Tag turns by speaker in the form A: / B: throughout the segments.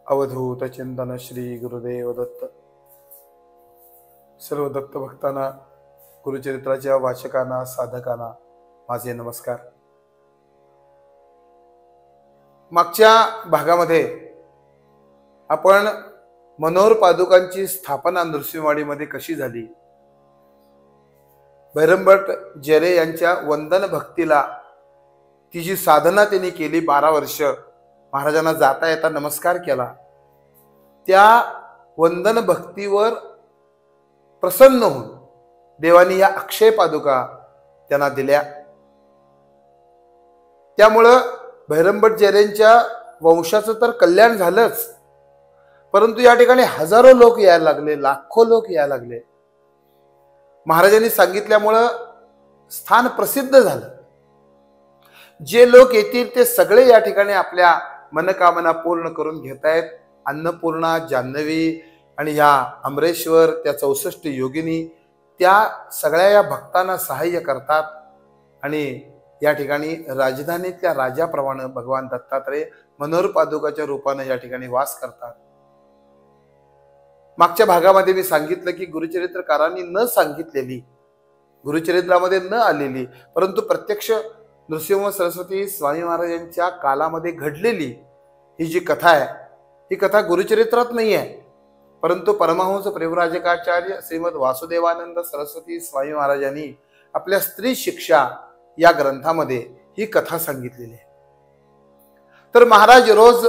A: अवधूत चिंतन श्री गुरुदेव दत्त. सर्व दत्त भक्तांना, गुरुचरित्राच्या वाचकांना, साधकांना माझे नमस्कार. मागच्या भागामध्ये आपण मनोहर पादुकांची स्थापना नृसिंहवाडीमध्ये कशी झाली, भैरमभट जेरे यांच्या वंदन भक्तीला ती जी साधना त्यांनी केली 12 वर्ष, महाराजांना जाता येता नमस्कार केला, त्या वंदन भक्तीवर प्रसन्न होऊन देवानी या अक्षय पादुका त्यांना दिल्या. त्यामुळं भैरमभट जेरेंच्या वंशाचं तर कल्याण झालंच, परंतु या ठिकाणी हजारो लोक यायला लागले, लाखो लोक यायला लागले. महाराजांनी सांगितल्यामुळं स्थान प्रसिद्ध झालं. जे लोक येतील ते सगळे या ठिकाणी आपल्या मनकामना पूर्ण करून घेतायत. अन्नपूर्णा, जान्हवी आणि ह्या अमरेश्वर, त्या 64 योगिनी, त्या सगळ्या या भक्तांना सहाय्य करतात आणि या ठिकाणी राजधानीतल्या राजाप्रमाणे भगवान दत्तात्रय मनोहर पादुकाच्या रूपाने या ठिकाणी वास करतात. मागच्या भागामध्ये मी सांगितलं की गुरुचरित्रकारांनी न सांगितलेली, गुरुचरित्रामध्ये न आलेली, परंतु प्रत्यक्ष नृसिंह सरस्वती स्वामी महाराजांच्या कालामध्ये घडलेली ही जी कथा आहे, ही कथा गुरुचरित्रात नाही आहे, परंतु परमहंस परिव्राजकाचार्य श्रीमद वासुदेवानंद सरस्वती स्वामी महाराजांनी आपल्या स्त्री शिक्षा या ग्रंथामध्ये ही कथा सांगितलेली आहे. तर महाराज रोज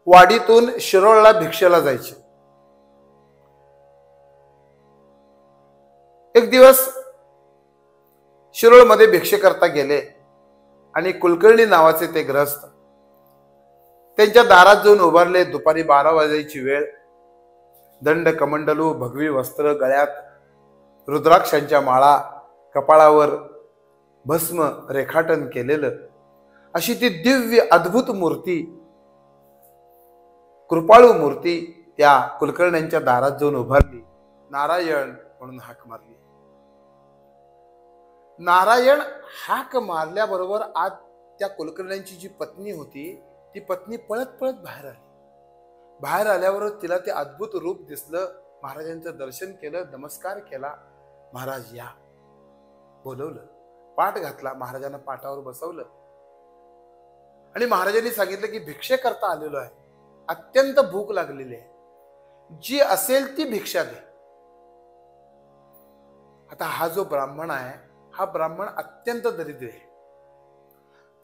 A: वाडीतून शिरोळला भिक्षेला जायचे. एक दिवस शिरोळमध्ये भिक्षे करता गेले आणि कुलकर्णी नावाचे ते ग्रहस्थ त्यांच्या दारात जाऊन उभारले. दुपारी 12 वाजायची वेळ. दंड कमंडलू, भगवी वस्त्र, गळ्यात रुद्राक्षांच्या माळा, कपाळावर भस्म रेखाटन केलेलं, अशी ती दिव्य अद्भुत मूर्ती, कृपाळू मूर्ती त्या कुलकर्ण्यांच्या दारात जाऊन उभारली. नारायण म्हणून हाक मारली. नारायण हाक मारल्याबरोबर आज त्या कुलकर्ण्यांची जी पत्नी होती, ती पत्नी पळत पळत बाहेर आली. बाहेर आल्यावर तिला ते अद्भुत रूप दिसलं. महाराजांचं दर्शन केलं, नमस्कार केला. महाराज या बोलवलं, पाठ घातला, महाराजांना पाठावर बसवलं आणि महाराजांनी सांगितलं की भिक्षे करता आलेलो आहे, अत्यंत भूक लागलेली आहे, जी असेल ती भिक्षा दे. आता हा जो ब्राह्मण आहे, हा ब्राह्मण अत्यंत दरिद्र आहे,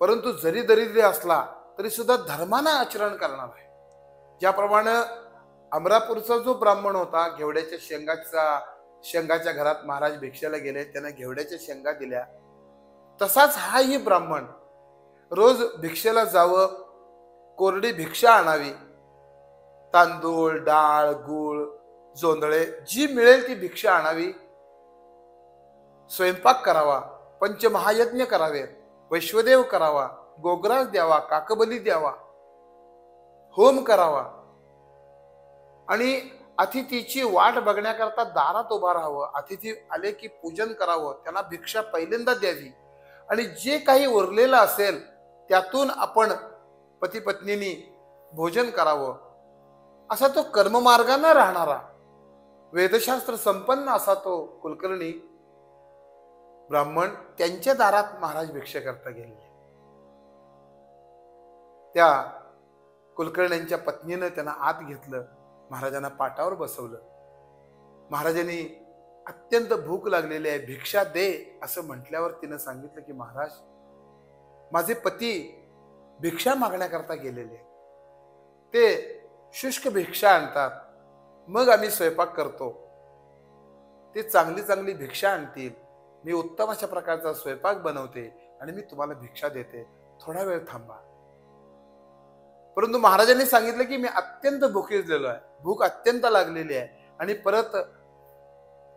A: परंतु जरी दरिद्र असला तरी सुद्धा धर्मानं आचरण करणार आहे. ज्याप्रमाणे अमरापूरचा जो ब्राह्मण होता, घेवड्याच्या शेंगाच्या घरात महाराज भिक्षेला गेले, त्याने घेवड्याच्या शेंगा दिल्या, तसाच हाही ब्राह्मण रोज भिक्षेला जावं, कोरडी भिक्षा आणावी, तांदूळ, डाळ, गूळ, जोंधळे, जी मिळेल ती भिक्षा आणावी, स्वयंपाक करावा, पंचमहायज्ञ करावे, वैश्वदेव करावा, गोग्रास द्यावा, काकबली द्यावा, होम करावा आणि अतिथीची वाट बघण्याकरता दारात उभा राहावं. अतिथी आले की पूजन करावं, त्यांना भिक्षा पहिल्यांदा द्यावी आणि जे काही उरलेलं असेल त्यातून आपण पती पत्नीनी भोजन करावं. असा तो कर्ममार्गाने राहणारा, वेदशास्त्र संपन्न असा तो कुलकर्णी ब्राह्मण त्यांच्या दारात महाराज भिक्षा करता गेले. त्या कुलकर्ण्यांच्या पत्नीनं त्यांना आत घेतलं, महाराजांना पाटावर बसवलं. महाराजांनी अत्यंत भूक लागलेली आहे, भिक्षा दे असं म्हटल्यावर तिनं सांगितलं की महाराज, माझे पती भिक्षा मागण्याकरता गेलेले, ते शुष्क भिक्षा आणतात, मग आम्ही स्वयंपाक करतो, ते चांगली चांगली भिक्षा आणतील, मी उत्तम अशा प्रकारचा स्वयंपाक बनवते आणि मी तुम्हाला भिक्षा देते, थोडा वेळ थांबा. परंतु महाराजांनी सांगितलं की मी अत्यंत भुकेजलेलो आहे, भूक अत्यंत लागलेली आहे आणि परत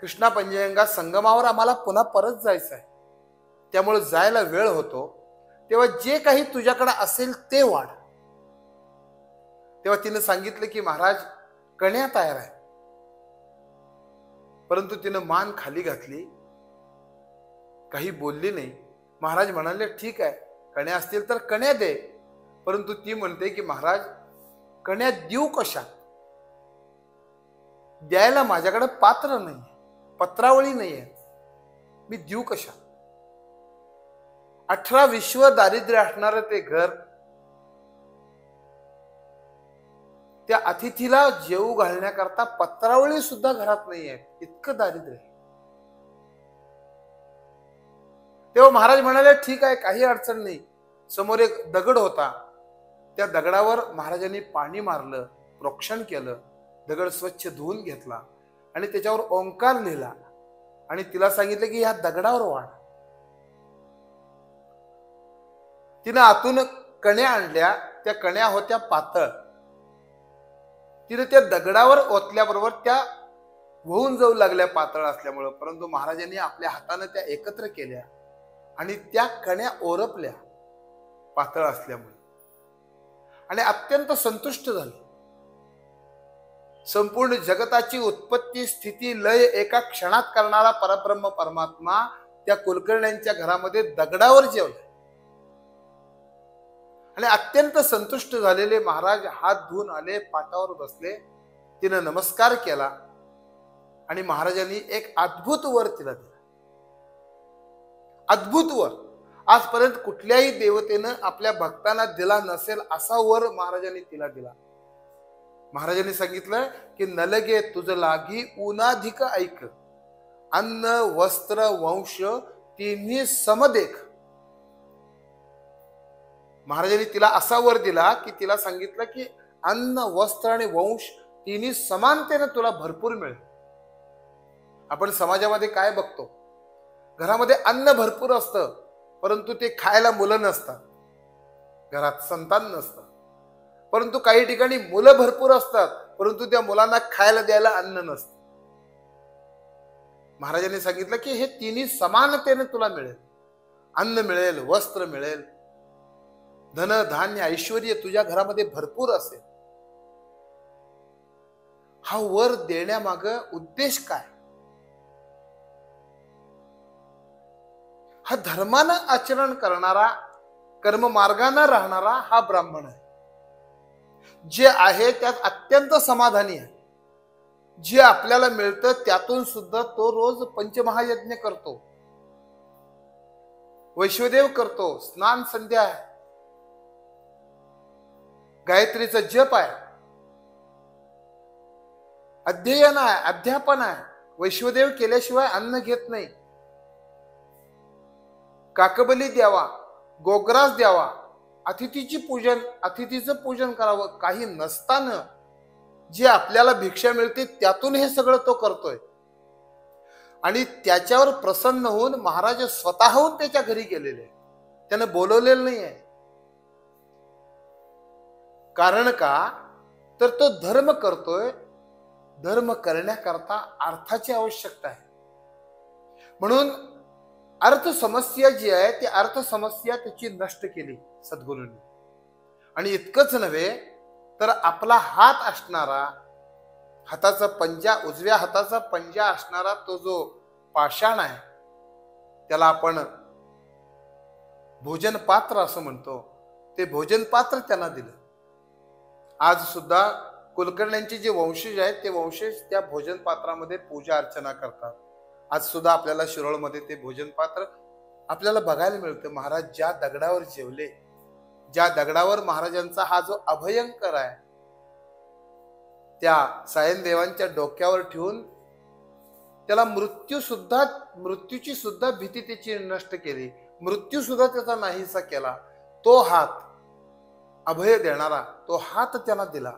A: कृष्णा पंचगंगा संगमावर आम्हाला पुन्हा परत जायचं आहे, त्यामुळे जायला वेळ होतो, तेव्हा जे काही तुझ्याकडे असेल ते वाढ. तेव्हा तिनं सांगितलं की महाराज, कण्या तयार आहे. परंतु तिनं मान खाली घातली, काही बोलली नाही. महाराज म्हणाले ठीक आहे, कण्या असतील तर कण्या दे. परंतु ती म्हणते की महाराज, कण्या देऊ कशा, द्यायला माझ्याकडे पात्र नाही, पत्रावळी नाहीये, मी देऊ कशा. 18 विश्व दारिद्र्य असणार ते घर, त्या अतिथीला जेवू घालण्याकरता पत्रावळी सुद्धा घरात नाहीये, इतकं दारिद्र्य. तेव्हा महाराज म्हणाले ठीक आहे, काही अडचण नाही. समोर एक दगड होता, त्या दगडावर महाराजांनी पाणी मारलं, प्रोक्षण केलं, दगड स्वच्छ धुवून घेतला आणि त्याच्यावर ओंकार लिहिला आणि तिला सांगितलं की ह्या दगडावर वाढ. तिनं आतून कण्या आणल्या, त्या कण्या होत्या पातळ. तिने त्या दगडावर ओतल्याबरोबर त्या वाहून जाऊ लागल्या पातळ असल्यामुळं, परंतु महाराजांनी आपल्या हाताने त्या एकत्र केल्या आणि त्या कण्या ओरपल्या पातळ असल्यामुळे आणि अत्यंत संतुष्ट झाले. संपूर्ण जगताची उत्पत्ती स्थिती लय एका क्षणात करणारा परब्रह्म परमात्मा त्या कुलकर्ण्यांच्या घरामध्ये दगडावर जेवला आणि अत्यंत संतुष्ट झालेले महाराज हात धुवून आले, पाटावर बसले, तिनं नमस्कार केला आणि महाराजांनी एक अद्भुत वर तिला दिला. अद्भुत वर, आजपर्यंत कुठल्याही देवतेनं आपल्या भक्तांना दिला नसेल असा वर महाराजांनी तिला दिला. महाराजांनी सांगितलं की नलगे तुझ लागी उनाधिक ऐक, अन्न वस्त्र वंश तिन्ही समदेख. महाराजांनी तिला असा वर दिला की तिला सांगितलं की अन्न वस्त्र आणि वंश तिन्ही समानतेने तुला भरपूर मिळेल. आपण समाजामध्ये काय बघतो, घरामध्ये अन्न भरपूर असतं परंतु ते खायला मुलं नसतात, घरात संतान नसतं. परंतु काही ठिकाणी मुलं भरपूर असतात परंतु त्या मुलांना खायला द्यायला अन्न नसतं. महाराजांनी सांगितलं की हे तिन्ही समानतेने तुला मिळेल, अन्न मिळेल, वस्त्र मिळेल, धन धान्य ऐश्वर्य तुझ्या घरामध्ये भरपूर असेल. हा वर देण्यामाग उद्देश काय? हा धर्मानं आचरण करणारा, कर्ममार्गानं राहणारा हा ब्राह्मण आहे. जे आहे त्यात अत्यंत समाधानी आहे. जे आपल्याला मिळतं त्यातून सुद्धा तो रोज पंचमहायज्ञ करतो, वैश्वदेव करतो, स्नान संध्या आहे, गायत्रीचा जप आहे, अध्ययन आहे, अध्यापन आहे. वैश्वदेव केल्याशिवाय अन्न घेत नाही. काकबली द्यावा, गोग्रास द्यावा, अतिथीचं पूजन करावं. काही नसताना जे आपल्याला भिक्षा मिळते त्यातून हे सगळं तो करतोय आणि त्याच्यावर प्रसन्न होऊन महाराज स्वतःहून त्याच्या घरी गेलेले, त्यानं बोलवलेलं नाही आहे. कारण का तर तो धर्म करतोय. धर्म करण्याकरता अर्थाची आवश्यकता आहे. म्हणून अर्थ समस्या जी आहे ती अर्थ समस्या त्याची नष्ट केली सद्गुरूंनी. आणि इतकंच नव्हे तर आपला हात असणारा, हाताचा पंजा, उजव्या हाताचा पंजा असणारा तो जो पाषाण आहे त्याला आपण भोजन पात्र असं म्हणतो, ते भोजन पात्र त्यांना दिलं. आज सुद्धा कुलकर्ण्यांचे जे वंशज आहेत ते वंशज त्या भोजन पात्रामध्ये पूजा अर्चना करतात. आज सुद्धा आपल्याला शिरोळमध्ये ते भोजन पात्र आपल्याला बघायला मिळतं. महाराज ज्या दगडावर जेवले, ज्या दगडावर महाराजांचा हा जो अभयंकर आहे त्या सायनदेवांच्या डोक्यावर ठेवून त्याला मृत्यूची सुद्धा भीती त्याची नष्ट केली, मृत्यू सुद्धा त्याचा नाहीसा केला. तो हात अभय देणारा तो हात त्यांना दिला.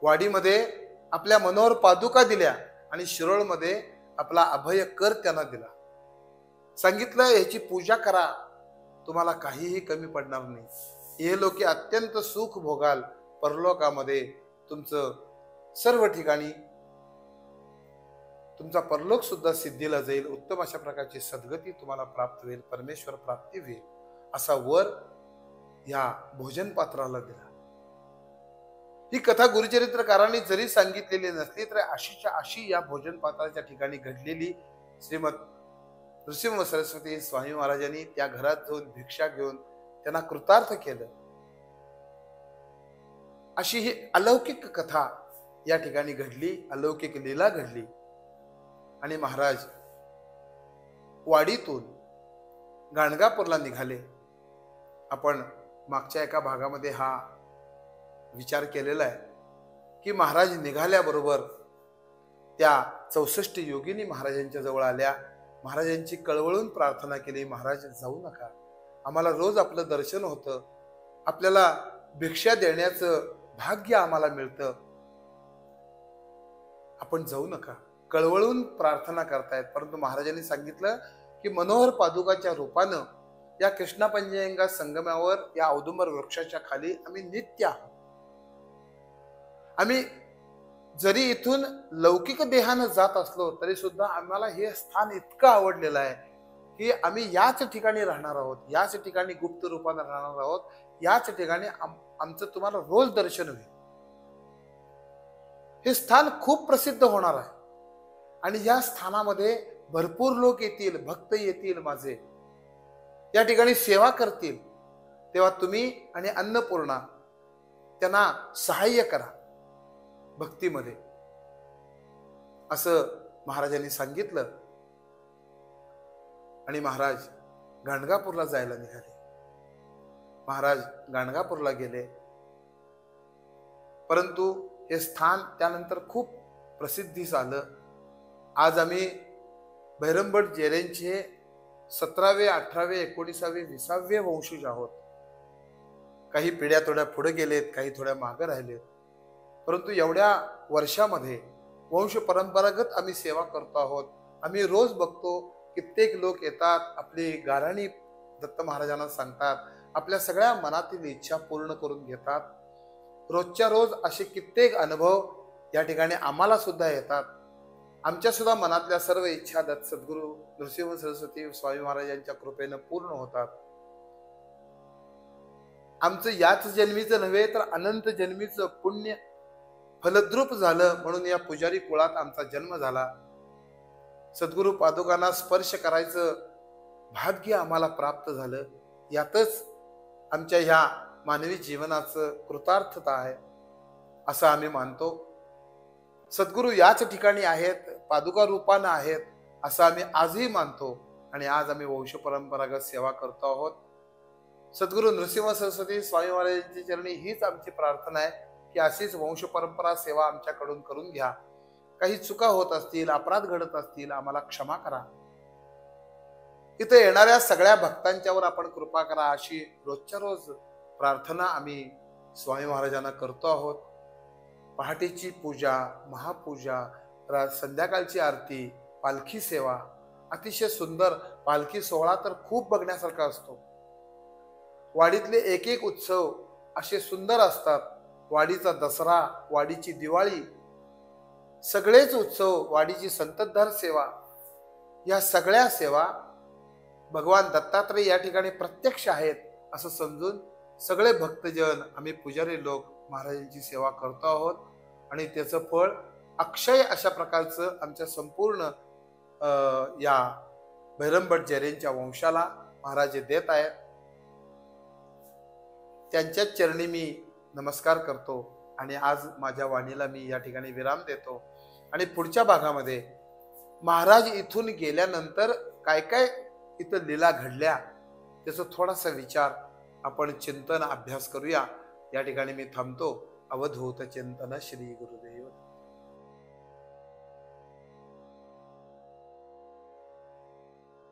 A: वाडीमध्ये आपल्या मनोहर पादुका दिल्या आणि शिरोळमध्ये आपला अभय कर त्यांना दिला. सांगितलं ह्याची पूजा करा, तुम्हाला काहीही कमी पडणार नाही. हे लोक अत्यंत सुख भोगाल, परलोकामध्ये तुमचं सर्व ठिकाणी तुमचा परलोक सुद्धा सिद्धीला जाईल. उत्तम अशा प्रकारची सद्गती तुम्हाला प्राप्त होईल, परमेश्वर प्राप्ती होईल. असा वर या भोजन पात्राला दिला. ही कथा गुरुचरित्रकारांनी जरी सांगितलेली नसली तरी अशीच्या अशी या भोजन पात्राच्या ठिकाणी घडलेली श्रीमद नृसिंह सरस्वती स्वामी महाराजांनी त्या घरात जाऊन भिक्षा घेऊन त्यांना कृतार्थ केलं. अशी ही अलौकिक कथा या ठिकाणी घडली, अलौकिक लीला घडली. आणि महाराज वाडीतून गाणगापूरला निघाले. आपण मागच्या एका भागामध्ये हा विचार केलेला आहे की महाराज निघाल्याबरोबर त्या 64 योगिनी महाराजांच्या जवळ आल्या. महाराजांची कळवळून प्रार्थना केली, महाराज जाऊ नका, आम्हाला रोज आपलं दर्शन होतं, आपल्याला भिक्षा देण्याचं भाग्य आम्हाला मिळतं, आपण जाऊ नका. कळवळून प्रार्थना करतायत. परंतु महाराजांनी सांगितलं की मनोहर पादुकाच्या रूपानं या कृष्णा पंचगंगा संगमावर या औदुंबर वृक्षाच्या खाली आम्ही नित्य आहोत. आम्ही जरी इथून लौकिक देहानं जात असलो तरी सुद्धा आम्हाला हे स्थान इतकं आवडलेलं आहे की आम्ही याच ठिकाणी राहणार आहोत, याच ठिकाणी गुप्त रूपानं राहणार आहोत, याच ठिकाणी आमचं तुम्हाला रोज दर्शन होईल. हे स्थान खूप प्रसिद्ध होणार आहे आणि या स्थानामध्ये भरपूर लोक येतील, भक्त येतील माझे, या ठिकाणी सेवा करतील. तेव्हा तुम्ही आणि अन्नपूर्णा त्यांना सहाय्य करा भक्तीमध्ये, असं महाराजांनी सांगितलं. आणि महाराज गाणगापूरला जायला निघाले. महाराज गाणगापूरला गेले. परंतु हे स्थान त्यानंतर खूप प्रसिद्धीस आलं. आज आम्ही भैरमभट जेरेंचे 17वे, 18वे, 19वे, 20वे वंशज आहोत. काही पिढ्या थोड्या पुढे गेलेत, काही थोड्या मागे राहिलेत. परंतु एवढ्या वर्षामध्ये वंश परंपरागत आम्ही सेवा करतो आहोत. आम्ही रोज बघतो कित्येक लोक येतात, आपली गाऱ्हाणी दत्त महाराजांना सांगतात, आपल्या सगळ्या मनातील इच्छा पूर्ण करून घेतात. रोजच्या रोज असे कित्येक अनुभव या ठिकाणी आम्हाला सुद्धा येतात. आमच्या सुद्धा मनातल्या सर्व इच्छा दत्त सद्गुरू नृसिंह सरस्वती स्वामी महाराजांच्या कृपेनं पूर्ण होतात. आमचं याच जन्मीचं नव्हे तर अनंत जन्मीचं पुण्य फलद्रूप झालं म्हणून या पुजारी कुळात आमचा जन्म झाला. सद्गुरू पादुकांना स्पर्श करायचं भाग्य आम्हाला प्राप्त झालं. यातच आमच्या ह्या मानवी जीवनाचं कृतार्थता आहे असं आम्ही मानतो. सद्गुरू याच ठिकाणी आहेत, पादुका रूपानं आहेत असं आम्ही आजही मानतो. आणि आज आम्ही वंश परंपरागत सेवा करतो आहोत. सद्गुरू नृसिंह सरस्वती स्वामी महाराजांची चरणी हीच आमची प्रार्थना आहे की अशीच वंश परंपरा सेवा आमच्याकडून करून घ्या. काही चुका होत असतील, अपराध घडत असतील, आम्हाला क्षमा करा. इथे येणाऱ्या सगळ्या भक्तांच्यावर आपण कृपा करा अशी रोजच्या रोज प्रार्थना आम्ही स्वामी महाराजांना करतो आहोत. पहाटेची पूजा, महापूजा, संध्याकाळची आरती, पालखी सेवा, अतिशय सुंदर पालखी सोहळा तर खूप बघण्यासारखा असतो. वाडीतले एक एक उत्सव असे सुंदर असतात. वाडीचा दसरा, वाडीची दिवाळी, सगळेच उत्सव, वाडीची संततधार सेवा, या सगळ्या सेवा भगवान दत्तात्रय या ठिकाणी प्रत्यक्ष आहेत असं समजून सगळे भक्तजन, आम्ही पुजारी लोक महाराजांची सेवा करतो आहोत. आणि त्याचं फळ अक्षय अशा प्रकारचं आमच्या संपूर्ण या भैरमभट जैरेंच्या वंशाला महाराज देत आहेत. त्यांच्याच चरणी मी नमस्कार करतो आणि आज माझ्या वाणीला मी या ठिकाणी विराम देतो. आणि पुढच्या भागामध्ये महाराज इथून गेल्यानंतर काय काय इथं लीला घडल्या त्याचा थोडासा विचार आपण चिंतन अभ्यास करूया. या ठिकाणी मी थांबतो. अवधूत चिंतन श्री गुरुदेव.